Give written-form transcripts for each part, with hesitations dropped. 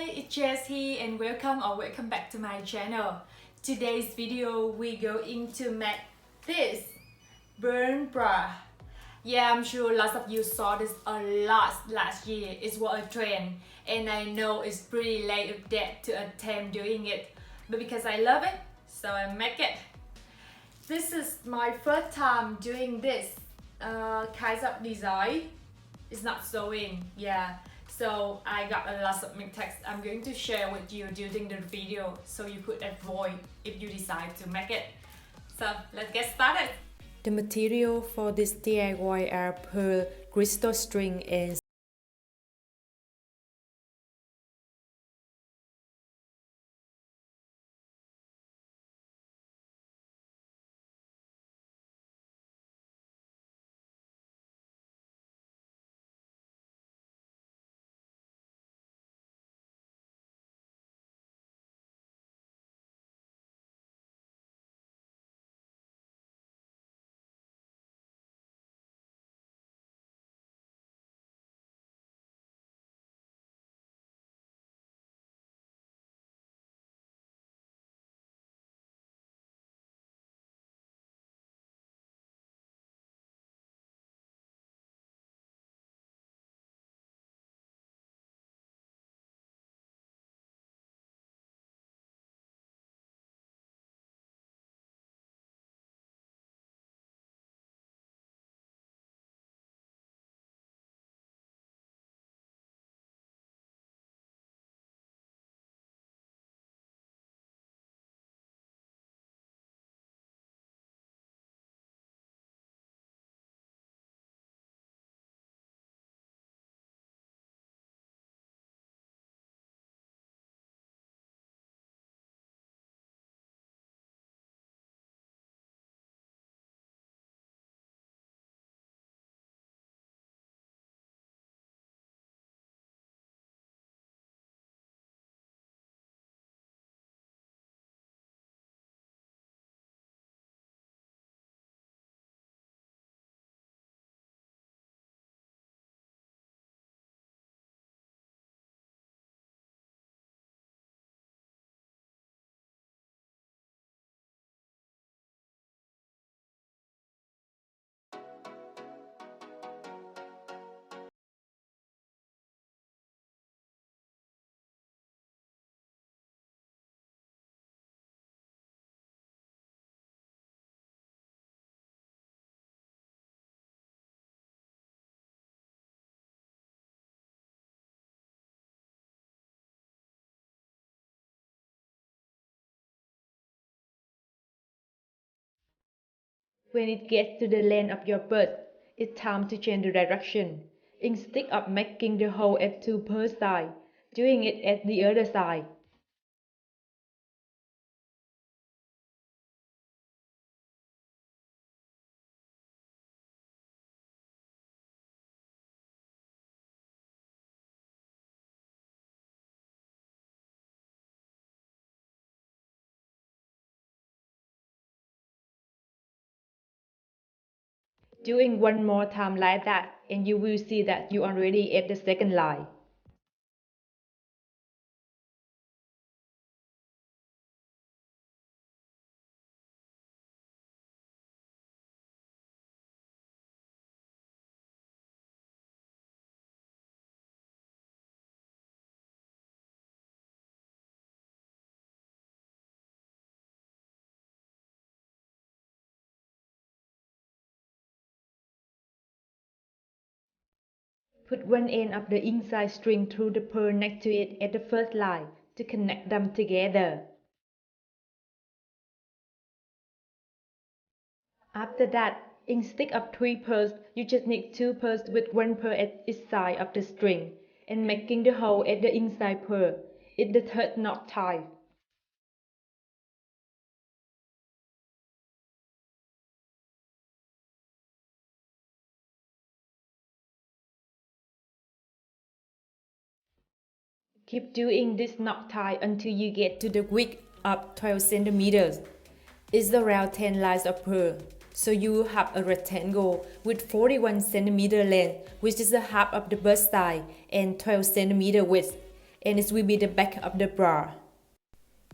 Hi, it's Jess here and welcome back to my channel. Today's video we going to make this burn bra. Yeah, I'm sure lots of you saw this a lot last year. It was a trend and I know it's pretty late of that to attempt doing it. But because I love it, so I make it. This is my first time doing this kind of design. It's not sewing, yeah. So I got a lot of mistakes I'm going to share with you during the video so you could avoid if you decide to make it. So let's get started. The material for this DIY are pearl, crystal string and when it gets to the length of your butt, it's time to change the direction. Instead of making the hole at two per side, doing it at the other side. Doing one more time like that and you will see that you are already at the second line. Put one end of the inside string through the pearl next to it at the first line to connect them together. After that, instead of 3 pearls, you just need 2 pearls with 1 pearl at each side of the string, and making the hole at the inside pearl. It's the third knot tie. Keep doing this knot tie until you get to the width of 12 centimeters. It's around 10 lines of pearl. So you will have a rectangle with 41 cm length, which is the half of the bust side, and 12 cm width. and it will be the back of the bra.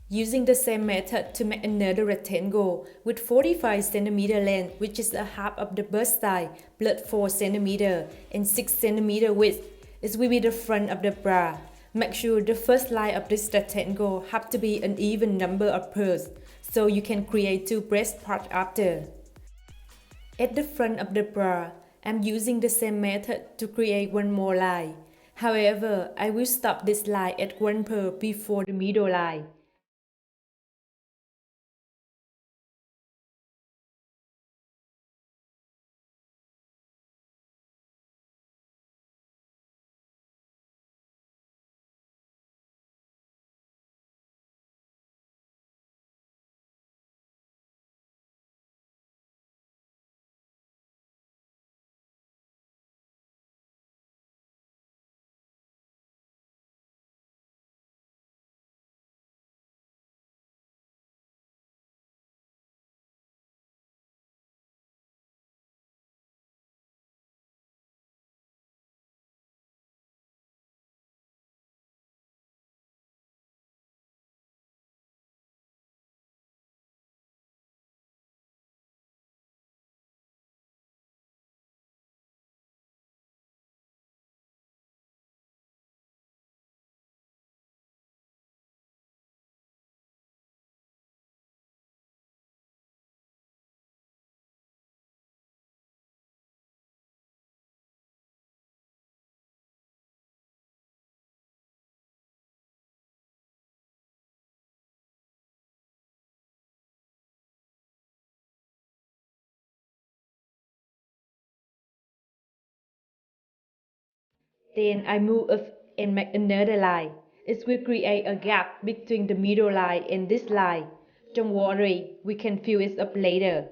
Using the same method to make another rectangle with 45 cm length, which is a half of the bust size, plus 4 cm and 6 cm width. It will be the front of the bra. Make sure the first line of this rectangle have to be an even number of pairs, so you can create two breast parts after. At the front of the bra, I'm using the same method to create one more line. However, I will stop this line at one pair before the middle line. Then I move up and make another line. It will create a gap between the middle line and this line. Don't worry, we can fill it up later.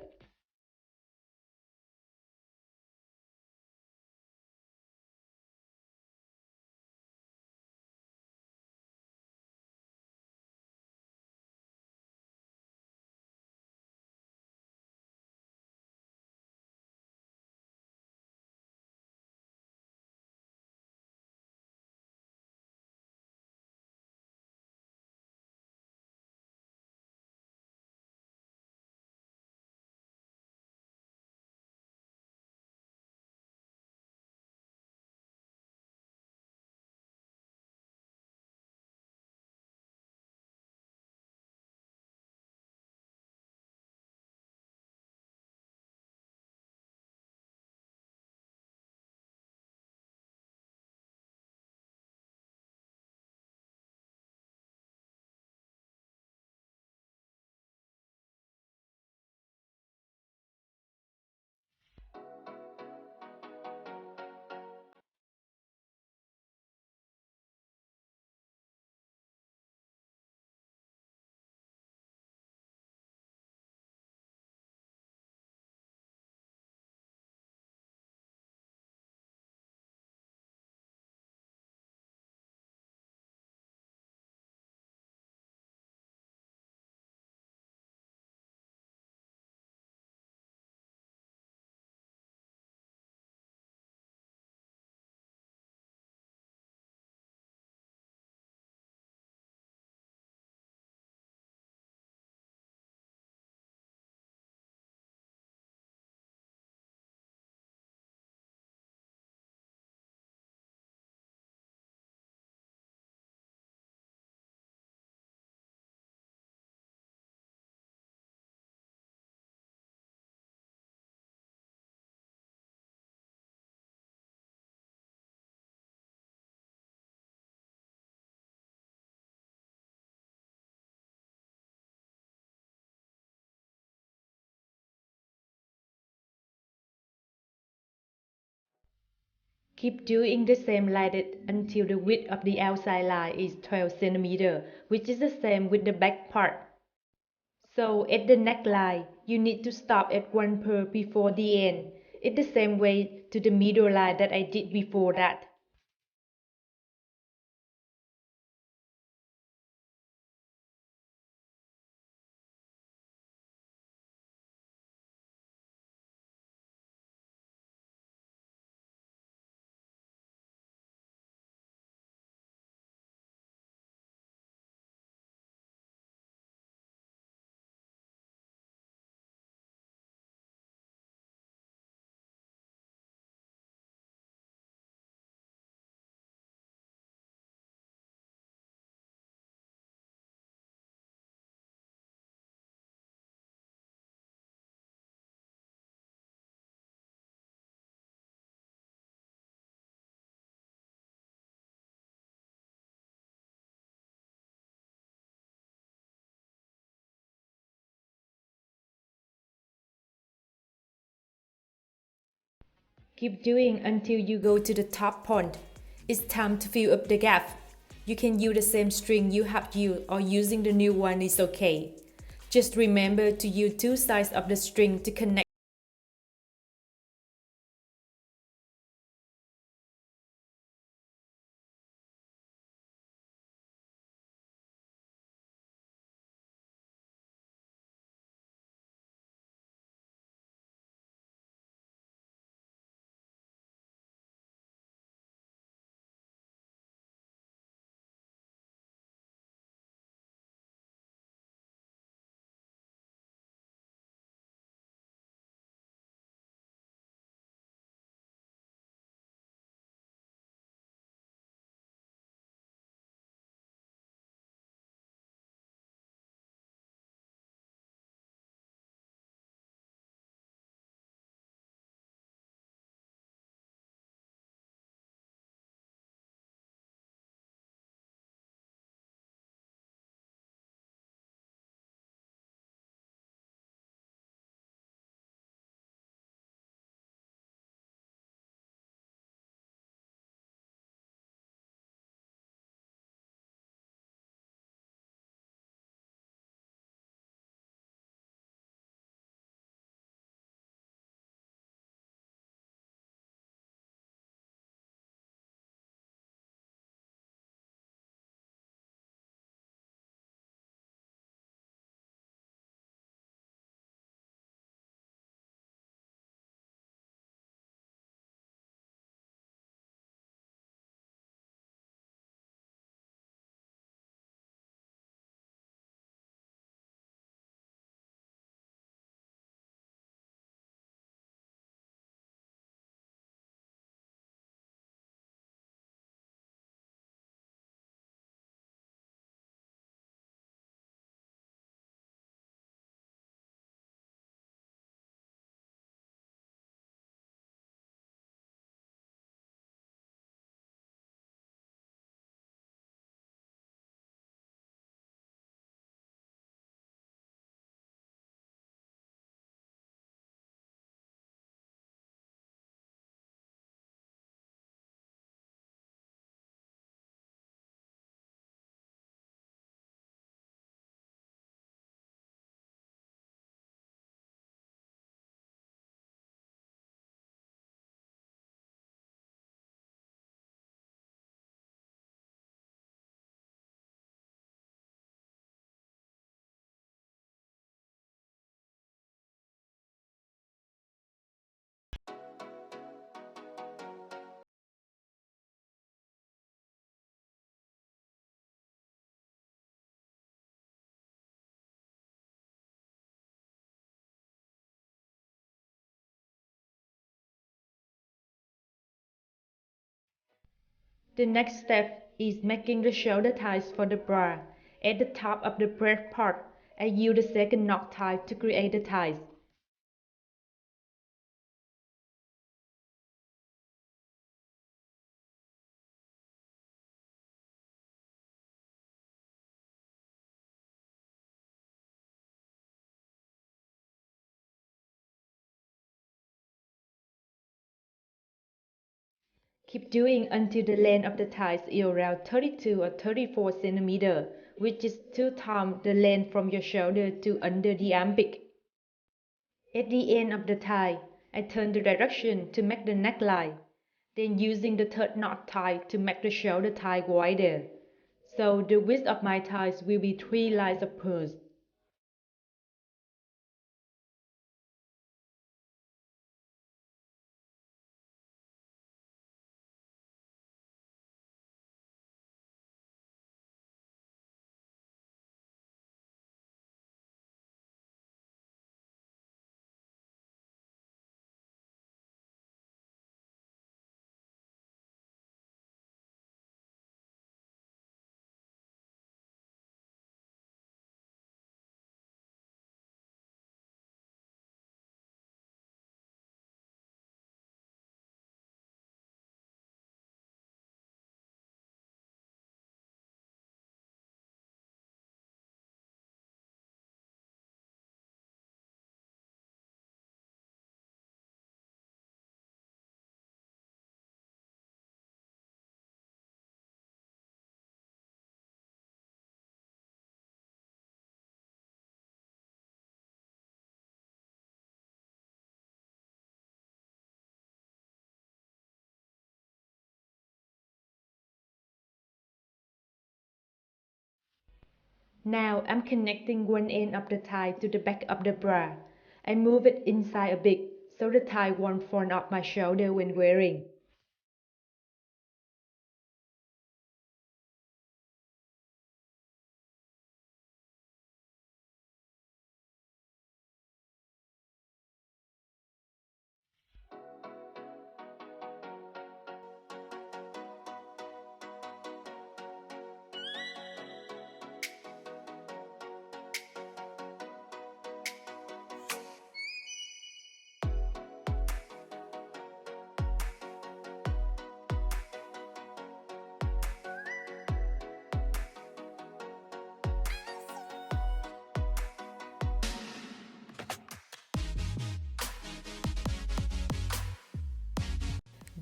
Keep doing the same like that until the width of the outside line is 12 cm, which is the same with the back part. So at the neckline, you need to stop at one pair before the end. It's the same way to the middle line that I did before that. Keep doing until you go to the top point. It's time to fill up the gap. You can use the same string you have used or using the new one is okay. Just remember to use two sides of the string to connect. The next step is making the shoulder ties for the bra. At the top of the breast part, I use the second knot tie to create the ties. Keep doing until the length of the ties is around 32 or 34 cm, which is 2 times the length from your shoulder to under the armpit. At the end of the tie, I turn the direction to make the neckline, then using the third knot tie to make the shoulder tie wider. So the width of my ties will be 3 lines of pearls. Now I'm connecting one end of the tie to the back of the bra. I move it inside a bit so the tie won't fall off my shoulder when wearing.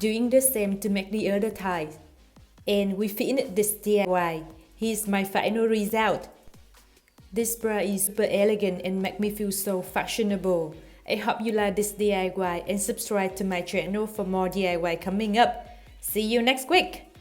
Doing the same to make the other ties. And we finished this DIY. Here's my final result. This bra is super elegant and make me feel so fashionable. I hope you like this DIY and subscribe to my channel for more DIY coming up. See you next week!